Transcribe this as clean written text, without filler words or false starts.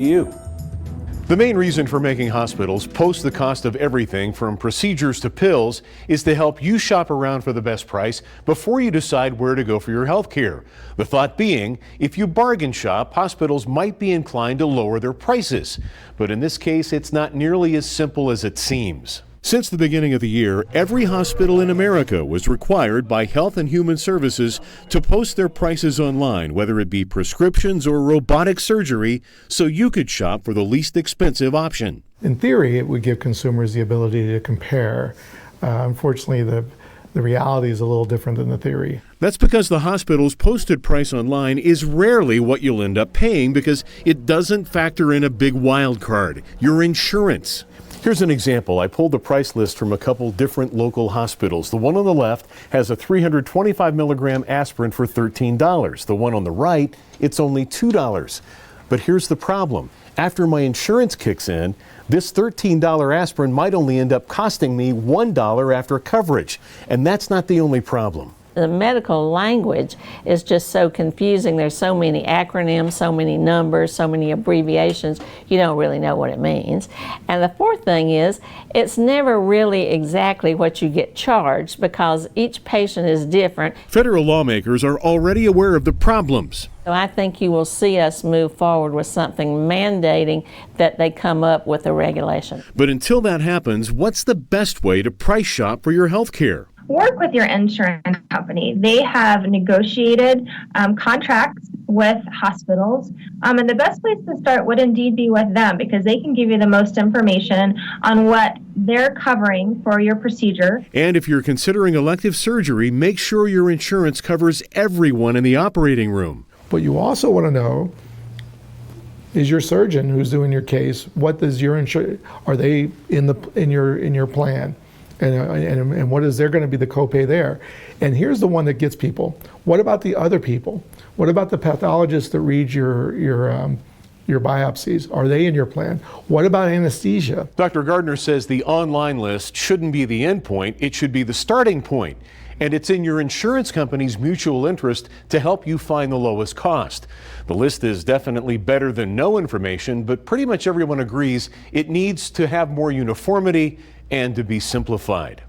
You. The main reason for making hospitals post the cost of everything from procedures to pills is to help you shop around for the best price before you decide where to go for your health care. The thought being, if you bargain shop, hospitals might be inclined to lower their prices. But in this case, it's not nearly as simple as it seems. Since the beginning of the year, every hospital in America was required by Health and Human Services to post their prices online, whether it be prescriptions or robotic surgery, so you could shop for the least expensive option. In theory, it would give consumers the ability to compare. Unfortunately, the reality is a little different than the theory. That's because the hospital's posted price online is rarely what you'll end up paying because it doesn't factor in a big wild card, your insurance. Here's an example. I pulled the price list from a couple different local hospitals. The one on the left has a 325 milligram aspirin for $13. The one on the right, it's only $2. But here's the problem. After my insurance kicks in, this $13 aspirin might only end up costing me $1 after coverage. And that's not the only problem. The medical language is just so confusing. There's so many acronyms, so many numbers, so many abbreviations, you don't really know what it means. And the fourth thing is, it's never really exactly what you get charged because each patient is different. Federal lawmakers are already aware of the problems. So I think you will see us move forward with something mandating that they come up with a regulation. But until that happens, what's the best way to price shop for your health care? Work with your insurance company. They have negotiated contracts with hospitals, and the best place to start would indeed be with them because they can give you the most information on what they're covering for your procedure. And if you're considering elective surgery, make sure your insurance covers everyone in the operating room. What you also want to know is your surgeon who's doing your case. What does your insurance? Are they in your plan? And what is there going to be the copay there? And here's the one that gets people. What about the other people? What about the pathologists that read your biopsies? Are they in your plan? What about anesthesia? Dr. Gardner says the online list shouldn't be the end point. It should be the starting point. And it's in your insurance company's mutual interest to help you find the lowest cost. The list is definitely better than no information, but pretty much everyone agrees it needs to have more uniformity and to be simplified.